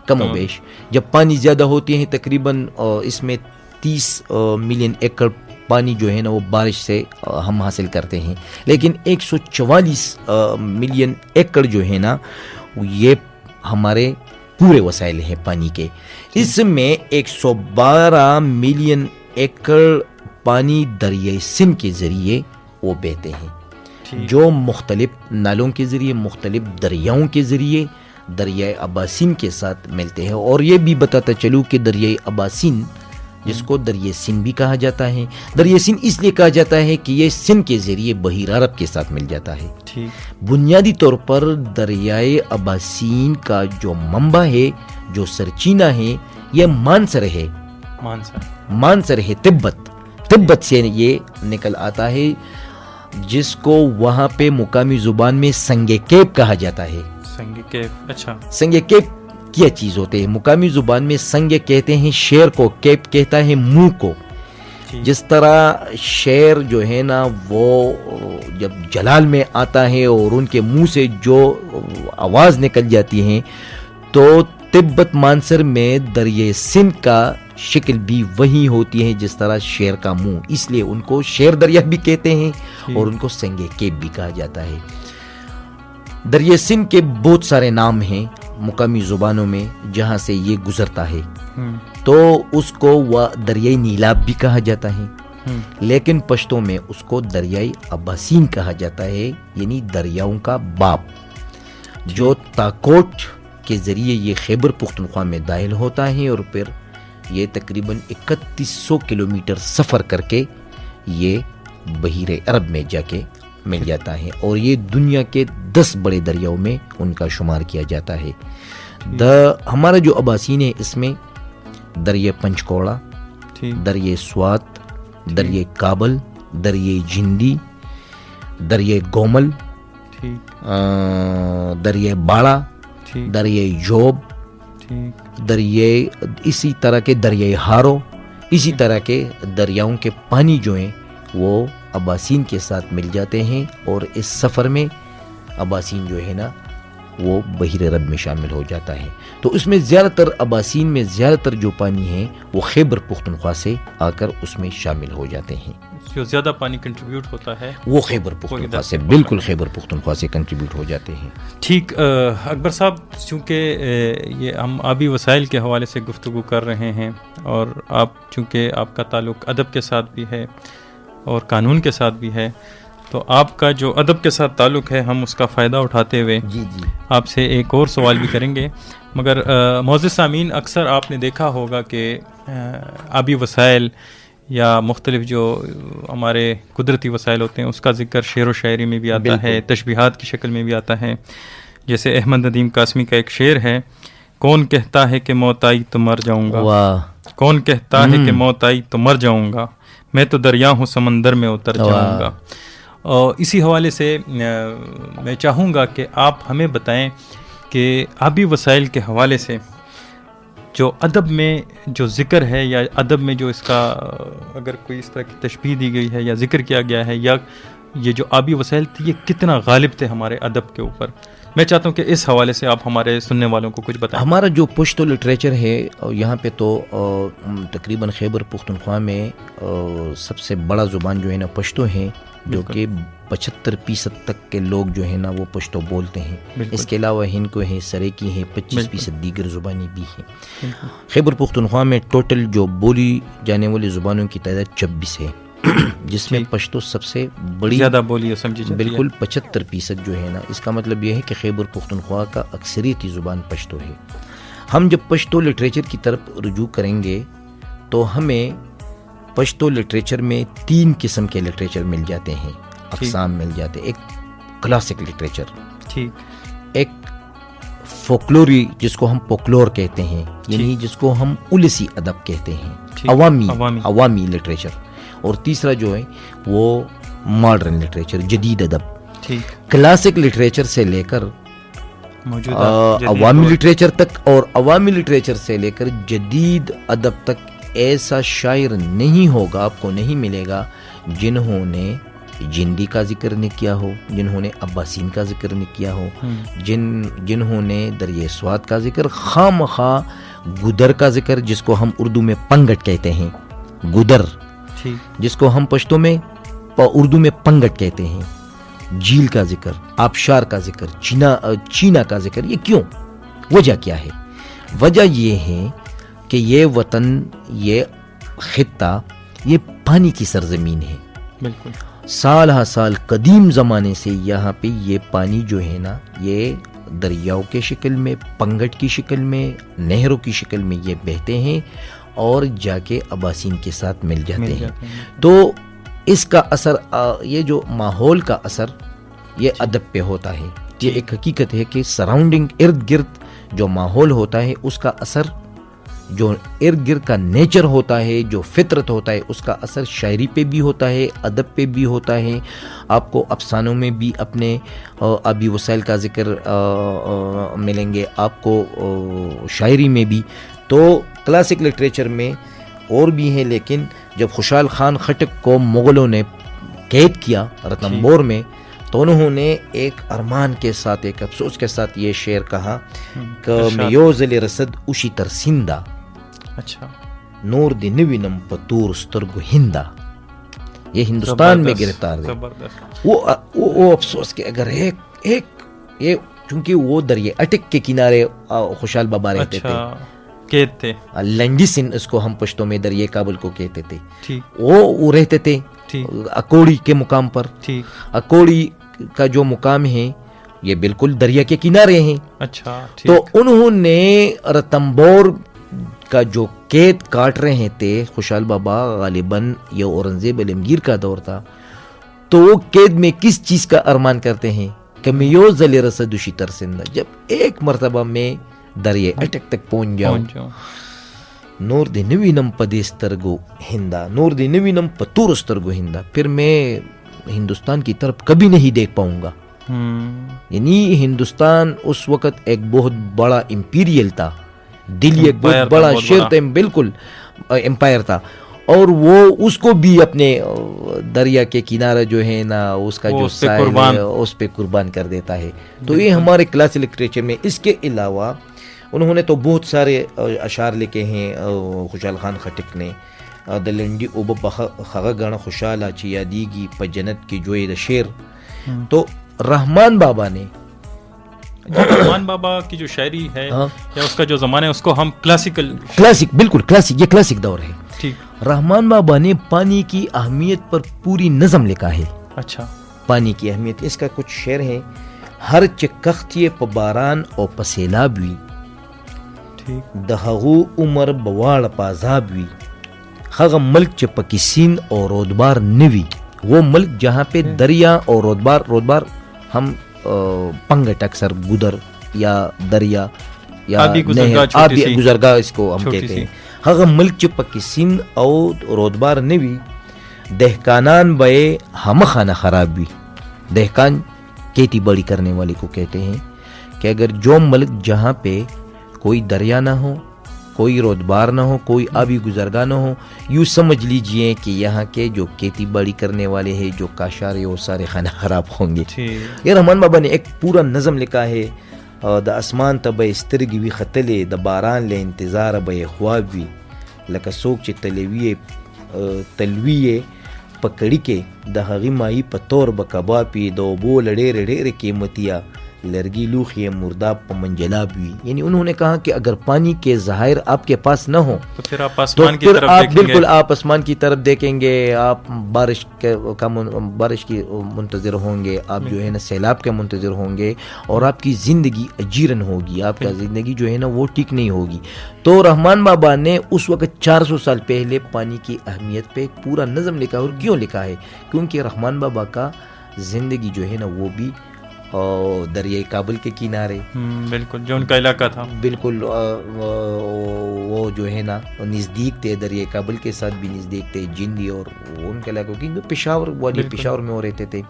کم و بیش. جب پانی زیادہ ہوتے ہیں تقریباً اس میں 30 ملین ایکڑ پانی جو ہے نا وہ بارش سے ہم حاصل کرتے ہیں. لیکن 144 ملین ایکڑ جو ہے نا یہ ہمارے پورے وسائل ہیں پانی کے. اس میں 112 ملین ایکڑ پانی دریائے سندھ کے ذریعے وہ بہتے ہیں, جو مختلف نالوں کے ذریعے, مختلف دریاؤں کے ذریعے دریائے اباسین کے ساتھ ملتے ہیں. اور یہ بھی بتاتا چلوں کہ دریائے اباسین جس کو دریائے سندھ بھی کہا جاتا ہے, دریائے سندھ اس لیے کہا جاتا ہے کہ یہ سندھ کے ذریعے بحیر عرب کے ساتھ مل جاتا ہے. بنیادی طور پر دریائے اباسین کا جو منبع ہے, جو سرچینہ ہے, یہ مانسر ہے. مانسر ہے تبت سے یہ نکل آتا ہے, جس کو وہاں پہ مقامی زبان میں سنگ کیپ کہا جاتا ہے. سنگ کیپ کیا چیز ہوتے ہیں؟ مقامی زبان میں سنگ کہتے ہیں شیر کو, کیپ کہتا ہے منہ کو. جس طرح شیر جو ہے نا وہ جب جلال میں آتا ہے اور ان کے منہ سے جو آواز نکل جاتی ہے, تو تبت مانسر میں دریائے سندھ کا شکل بھی وہی ہوتی ہے جس طرح شیر کا منہ, اس لیے ان کو شیر دریا بھی کہتے ہیں اور ان کو سنگ کیپ بھی کہا جاتا ہے. دریائے سندھ کے بہت سارے نام ہیں مقامی زبانوں میں جہاں سے یہ گزرتا ہے, تو اس کو وہ دریائے نیلاب بھی کہا جاتا ہے, لیکن پشتو میں اس کو دریائے اباسین کہا جاتا ہے, یعنی دریاؤں کا باپ, جو تاکوٹ کے ذریعے یہ خیبر پختونخوا میں داخل ہوتا ہے اور پھر یہ تقریباً 3100 کلومیٹر سفر کر کے یہ بحیر عرب میں جا کے مل جاتا ہے, اور یہ دنیا کے 10 بڑے دریاؤں میں ان کا شمار کیا جاتا ہے. ہمارا جو اباسین ہے اس میں دریائے پنچکوڑا, دریائے سوات, دریائے کابل, دریائے جھندی, دریائے گومل, دریائے باڑا, دریائے جوب, دریائے اسی طرح کے دریائے ہارو, اسی طرح کے دریاؤں کے پانی جو ہیں وہ اباسین کے ساتھ مل جاتے ہیں, اور اس سفر میں اباسین جو ہے نا وہ بحیر عرب میں شامل ہو جاتا ہے. تو اس میں زیادہ تر اباسین میں زیادہ تر جو پانی ہے وہ خیبر پختونخوا سے آ کر اس میں شامل ہو جاتے ہیں. جو زیادہ پانی کنٹریبیوٹ ہوتا ہے وہ خیبر پختونخوا سے, بالکل خیبر پختونخوا سے کنٹریبیوٹ ہو جاتے ہیں. ٹھیک. اکبر صاحب, چونکہ یہ ہم آبی وسائل کے حوالے سے گفتگو کر رہے ہیں, اور آپ چونکہ آپ کا تعلق ادب کے ساتھ بھی ہے اور قانون کے ساتھ بھی ہے, تو آپ کا جو ادب کے ساتھ تعلق ہے ہم اس کا فائدہ اٹھاتے ہوئے آپ سے ایک اور سوال بھی کریں گے. مگر معزز سامعین, اکثر آپ نے دیکھا ہوگا کہ آبی وسائل یا مختلف جو ہمارے قدرتی وسائل ہوتے ہیں اس کا ذکر شعر و شاعری میں بھی آتا ہے, تشبیہات کی شکل میں بھی آتا ہے. جیسے احمد ندیم قاسمی کا ایک شعر ہے, کون کہتا ہے کہ موت آئی تو مر جاؤں گا, کون کہتا ہے کہ موت آئی تو مر جاؤں گا, میں تو دریا ہوں سمندر میں اتر جاؤں گا. اور اسی حوالے سے میں چاہوں گا کہ آپ ہمیں بتائیں کہ آبی وسائل کے حوالے سے جو ادب میں جو ذکر ہے, یا ادب میں جو اس کا اگر کوئی اس طرح کی تشبیہ دی گئی ہے یا ذکر کیا گیا ہے, یا یہ جو آبی وسائل تھے یہ کتنا غالب تھے ہمارے ادب کے اوپر, میں چاہتا ہوں کہ اس حوالے سے آپ ہمارے سننے والوں کو کچھ بتائیں. ہمارا جو پشتو لٹریچر ہے یہاں پہ تو تقریباً خیبر پختونخوا میں سب سے بڑا زبان جو ہے نا پشتو ہے, جو کہ 75% تک کے لوگ جو ہے نا وہ پشتو بولتے ہیں. اس کے علاوہ ہند کو ہے, سریکی ہے, 25% دیگر زبانیں بھی ہیں. خیبر پختونخوا میں ٹوٹل جو بولی جانے والی زبانوں کی تعداد 26 ہے, جس میں پشتو سب سے بڑی زیادہ بولی سمجھی جاتی ہے, بالکل 75% جو ہے نا. اس کا مطلب یہ ہے کہ خیبر پختونخوا کا اکثریتی زبان پشتو ہے. ہم جب پشتو لٹریچر کی طرف رجوع کریں گے تو ہمیں پشتو لٹریچر میں 3 قسم کے لٹریچر مل جاتے ہیں, اقسام مل جاتے ہیں. ایک کلاسک لٹریچر, ایک فولکلوری جس کو ہم پوکلور کہتے ہیں, یعنی جس کو ہم اولسی ادب کہتے ہیں, عوامی لٹریچر, اور تیسرا جو ہے وہ ماڈرن لٹریچر, جدید ادب. کلاسک لٹریچر سے لے کر عوامی لٹریچر تک, اور عوامی لٹریچر سے لے کر جدید ادب تک ایسا شاعر نہیں ہوگا, آپ کو نہیں ملے گا جنہوں نے جندی کا ذکر نہیں کیا ہو, جنہوں نے اباسین کا ذکر نہیں کیا ہو, جنہوں نے دریائے سوات کا ذکر, خواہ گدر کا ذکر, جس کو ہم اردو میں پنگٹ کہتے ہیں, گدر, ٹھیک. جس کو ہم پشتو میں اردو میں پنگٹ کہتے ہیں. جھیل کا ذکر، آبشار کا ذکر، چینا کا ذکر، یہ کیوں؟ وجہ کیا ہے؟ وجہ یہ ہے کہ یہ وطن، یہ خطہ، یہ پانی کی سرزمین ہے. بالکل. سال ہا سال قدیم زمانے سے یہاں پہ یہ پانی جو ہے نا، یہ دریاؤں کے شکل میں، پنگٹ کی شکل میں، نہروں کی شکل میں یہ بہتے ہیں اور جا کے اباسین کے ساتھ مل جاتے ہیں. تو اس کا اثر، یہ جو ماحول کا اثر یہ ادب پہ ہوتا ہے. یہ ایک حقیقت ہے کہ سراؤنڈنگ، ارد گرد جو ماحول ہوتا ہے اس کا اثر، جو ارد گرد کا نیچر ہوتا ہے، جو فطرت ہوتا ہے، اس کا اثر شاعری پہ بھی ہوتا ہے، ادب پہ بھی ہوتا ہے. آپ کو افسانوں میں بھی اپنے آبی وسائل کا ذکر ملیں گے، آپ کو شاعری میں بھی. تو کلاسک لٹریچر میں اور بھی ہیں، لیکن جب خوشحال خان خٹک کو مغلوں نے قید کیا رتنبور میں، تو انہوں نے ایک ارمان کے ساتھ، ایک افسوس کے ساتھ یہ شعر کہا کہ میوزل رسد اوشی ترسندہ، اچھا، نور دی نوینم پتور سترگو ہندہ. یہ ہندوستان میں گرفتار ہے. وہ افسوس کہ اگر ایک یہ، چونکہ وہ دریا اٹک کے کنارے خوشحال بابا رہتے تھے، لنڈیسن اس کو ہم پشتوں میں دریائے کابل کو کہتے تھے. وہ رہتے تھے اکوڑی کے مقام پر. اکوڑی کا جو مقام ہے یہ بالکل دریا کے کنارے ہیں. اچھا. تو انہوں نے رتنبور کا جو قید کاٹ رہے تھے خوشحال بابا، غالباً یہ اورنگزیب عالمگیر کا دور تھا، تو وہ قید میں کس چیز کا ارمان کرتے ہیں کہ میو زل رسدوشی ترسندہ، جب ایک مرتبہ میں دریا اٹک تک پہنچ جاؤ، نور دی نوینم پدیسترگو ہندا، نور دی نوینم پتورسترگو ہندا، پھر میں ہندوستان کی طرف کبھی نہیں دیکھ پاؤں گا. یعنی ہندوستان اس وقت ایک بہت بڑا امپیریل تھا، دلی ایک بہت بڑا شہر تھا، بالکل امپائر تھا، اور وہ اس کو بھی اپنے دریا کے کنارے جو ہے نا، اس کا جو ساحل ہے اس پہ قربان کر دیتا ہے. تو یہ ہمارے کلاسک لٹریچر میں. اس کے علاوہ انہوں نے تو بہت سارے اشعار لکھے ہیں خوشحال خان خٹک نے. دلنڈی اوب خغا گانا خوشحال چی یادیگی پ جنت کی جوئی دا شیر. تو رحمان بابا نے، رحمان بابا کی جو شاعری ہے یا اس کا جو زمانہ ہے اس کو ہم کلاسک، بالکل کلاسک، یہ کلاسک دور ہے. رحمان بابا نے پانی کی اہمیت پر پوری نظم لکھا ہے. اچھا. پانی کی اہمیت، اس کا کچھ شعر ہے. ہر چکختی پ باران او پسیلاب وی، دہغو عمر بواڑ پازاب وی، خغ ملک چ پکی سین اور رودبار نوی. وہ ملک جہاں پہ دریا اور رودبار ہم پنگٹ اکثر گدر یا دریا یا آبی گزرگاہ اس کو ہم کہتے ہیں. خغ ملک چ پکی سین اور رودبار نوی، دہکانان بے ہم خانہ خراب وی. دہکان کھیتی باڑی کرنے والے کو کہتے ہیں کہ اگر جو ملک جہاں پہ کوئی دریا نہ ہو، کوئی رودبار نہ ہو، کوئی آبی گزرگاہ نہ ہو، یوں سمجھ لیجئے کہ یہاں کے جو کھیتی باڑی کرنے والے ہیں، جو کاشار ہیں، وہ سارے خانہ خراب ہوں گے. یہ رحمان بابا نے ایک پورا نظم لکھا ہے. دا اسمان تب استرگی وی خطلے، دا باران لے انتظار بے خواب وی، لکا سوک چے تلویے پکڑی کے، دا ہغی مائی پتور بکباپی، دو بو لڑے رڑے قیمتیا، لرگی لوخی مرداب پا منجلاب وی. یعنی انہوں نے کہا کہ اگر پانی کے ظاہر آپ کے پاس نہ ہو تو پھر آپ آسمان کی طرف دیکھیں گے، بالکل آپ آسمان کی طرف دیکھیں گے، آپ بارش کی منتظر ہوں گے، آپ جو ہے نا سیلاب کے منتظر ہوں گے، اور آپ کی زندگی اجیرن ہوگی، آپ کا زندگی جو ہے نا وہ ٹھیک نہیں ہوگی. تو رحمان بابا نے اس وقت 400 سال پہلے پانی کی اہمیت پہ ایک پورا نظم لکھا. اور کیوں لکھا ہے؟ کیونکہ رحمان بابا کا زندگی جو ہے نا وہ بھی دریائے کابل کے کنارے، بالکل جو ان کا علاقہ تھا، بالکل وہ جو ہے نا نزدیک تھے، دریائے کابل کے ساتھ بھی نزدیک تھے، جندی اور ان کے علاقوں کی پشاور والی پشاور میں وہ رہتے تھے،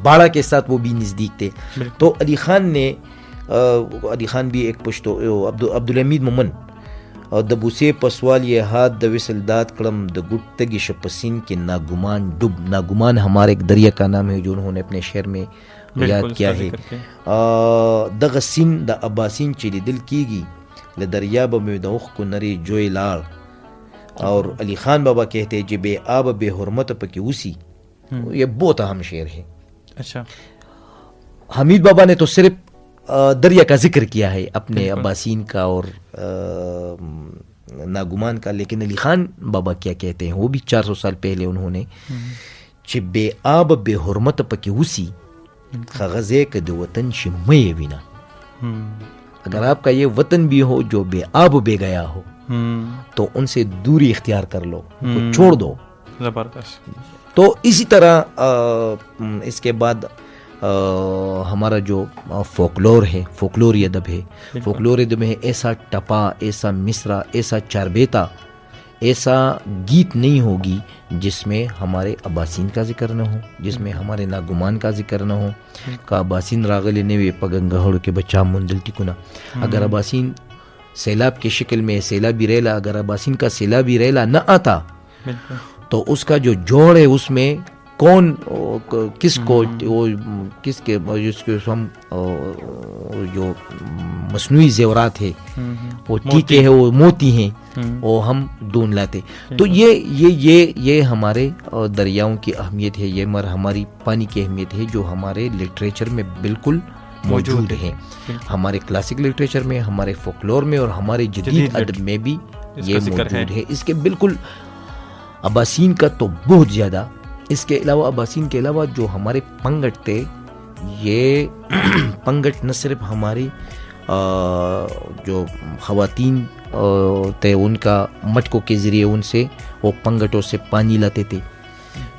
باڑہ کے ساتھ وہ بھی نزدیک تھے. تو علی خان بھی ایک پشتو، عبدالحمید مومن دبوسے پسوال یہ ہاتھ د وصل داد کڑم د گٹگی شپسین کے ناگمان ڈب. ناگمان ہمارے ایک دریا کا نام ہے جو انہوں نے اپنے شعر میں یاد کیا ہے. دغ سین د اباسین چلی دل کیگی لدریاب میں دوخ کو نری جوئی لاڑ، اور علی خان بابا کہتے ہیں بے آب بے حرمت پکی اسی. یہ بہت اہم شعر ہے. اچھا. حمید بابا نے تو صرف دریا کا ذکر کیا ہے اپنے عباسین کا اور ناگمان کا, لیکن علی خان بابا کیا کہتے ہیں, وہ بھی 400 سال پہلے انہوں نے بے آب بے حرمت پکی اسی خغزے کے دو وطن شمے وینا. اگر آپ کا یہ وطن بھی ہو جو بے آب بے گیا ہو تو ان سے دوری اختیار کر لو, کو چھوڑ دو. زبردست. تو اسی طرح اس کے بعد ہمارا جو فولکلور ہے, فولکلوری ادب ہے, فولکلوری ادب میں ایسا ٹپا, ایسا مصرع, ایسا چاربیتا, ایسا گیت نہیں ہوگی جس میں ہمارے عباسین کا ذکر نہ ہو, جس میں ہمارے ناگمان کا ذکر نہ ہو. کا عباسین راغل نوے پگنگہڑ کے بچہ مندلتی کنا. اگر عباسین سیلاب کی شکل میں سیلابی ریلا, اگر عباسین کا سیلابی ریلا نہ آتا تو اس کا جو جوڑ ہے اس میں کون کس کو کس کے جس کے ہم جو مصنوعی زیورات ہے وہ ٹیکے ہیں, وہ موتی ہیں, وہ ہم ڈھونڈ لاتے. تو یہ ہمارے دریاؤں کی اہمیت ہے, یہ ہماری پانی کی اہمیت ہے جو ہمارے لٹریچر میں بالکل موجود ہے, ہمارے کلاسک لٹریچر میں, ہمارے فولکلور میں اور ہمارے جدید ادب میں بھی یہ موجود ہے. اس کے بالکل عباسین کا تو بہت زیادہ. اس کے علاوہ عباسین کے علاوہ جو ہمارے پنگٹ تھے, یہ پنگٹ نہ صرف ہماری جو خواتین تھے ان کا مٹکوں کے ذریعے ان سے وہ پنگٹوں سے پانی لاتے تھے.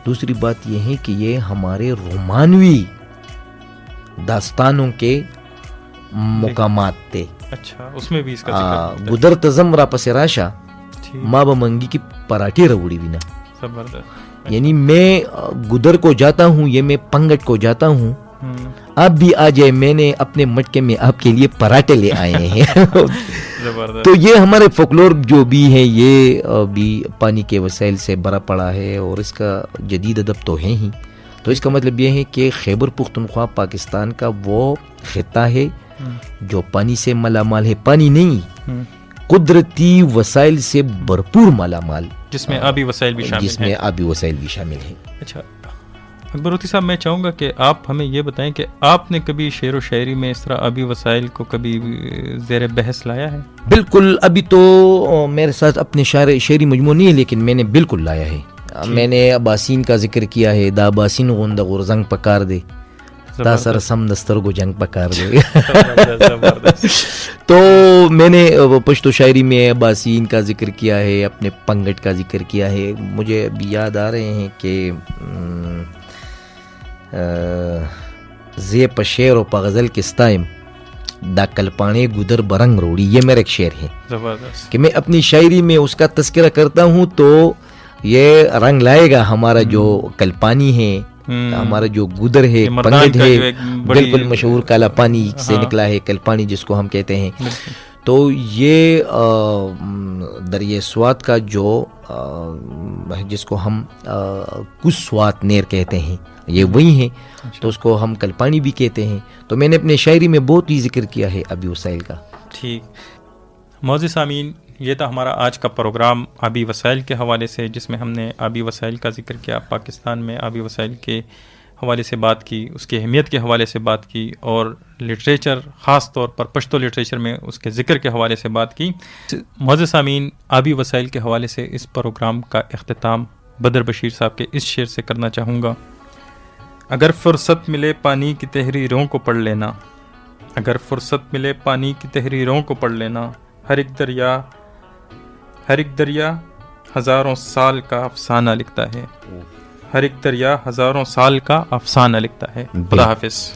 دوسری بات یہ ہے کہ یہ ہمارے رومانوی داستانوں کے مقامات تھے. اچھا, اس میں بھی اس کا ذکر. گدر تزم را پس راشا ماں بمنگی کی پراٹھے روڑی بھی نا. زبردست. یعنی میں گدر کو جاتا ہوں, یہ میں پنگٹ کو جاتا ہوں, آپ بھی آ جائے, میں نے اپنے مٹکے میں آپ کے لیے پراٹھے لے آئے ہیں. تو یہ ہمارے فولکلور جو بھی ہے یہ بھی پانی کے وسائل سے بھرا پڑا ہے اور اس کا جدید ادب تو ہے ہی. تو اس کا مطلب یہ ہے کہ خیبر پختونخوا پاکستان کا وہ خطہ ہے جو پانی سے مالا مال ہے. پانی نہیں, قدرتی وسائل سے بھرپور مالا مال, جس میں آبی وسائل بھی شامل ہیں. جس میں آبی وسائل بھی شامل ہیں. اچھا اکبر ہوتی صاحب, میں چاہوں گا کہ آپ ہمیں یہ بتائیں کہ آپ نے کبھی شعر و شاعری میں اس طرح آبی وسائل کو کبھی زیر بحث لایا ہے؟ بالکل. ابھی تو میرے ساتھ اپنے شعری مجموعہ نہیں ہے, لیکن میں نے بالکل لایا ہے. میں نے عباسین کا ذکر کیا ہے. دا عباسین غند غرزنگ پکار دے, دا سر سم دستر کو جنگ پکار دے. تو میں نے پشتو شاعری میں عباسین کا ذکر کیا ہے, اپنے پنگٹ کا ذکر کیا ہے. مجھے ابھی یاد آ رہے ہیں کہ زی پشیر و پغزل کستائم دا کلپانے گدر برنگ روڑی, یہ میرا ایک شعر ہے کہ میں اپنی شاعری میں اس کا تذکرہ کرتا ہوں تو یہ رنگ لائے گا ہمارا جو کلپانی ہے, ہمارا جو گدر ہے, پنگٹ ہے, بالکل مشہور کالا پانی سے نکلا ہے کلپانی جس کو ہم کہتے ہیں. تو یہ دریائے سوات کا جو جس کو ہم کسوات نیر کہتے ہیں یہ وہی ہیں, تو اس کو ہم کلپانی بھی کہتے ہیں. تو میں نے اپنے شاعری میں بہت ہی ذکر کیا ہے آبی وسائل کا. ٹھیک. معزز سامعین, یہ تھا ہمارا آج کا پروگرام آبی وسائل کے حوالے سے, جس میں ہم نے آبی وسائل کا ذکر کیا, پاکستان میں آبی وسائل کے حوالے سے بات کی, اس کی اہمیت کے حوالے سے بات کی, اور لٹریچر خاص طور پر پشتو لٹریچر میں اس کے ذکر کے حوالے سے بات کی. معزز سامعین, آبی وسائل کے حوالے سے اس پروگرام کا اختتام بدر بشیر صاحب کے اس شعر سے کرنا چاہوں گا. اگر فرصت ملے پانی کی تحریروں کو پڑھ لینا, اگر فرصت ملے پانی کی تحریروں کو پڑھ لینا, ہر ایک دریا ہزاروں سال کا افسانہ لکھتا ہے, ہر ایک دریا ہزاروں سال کا افسانہ لکھتا ہے. خدا حافظ.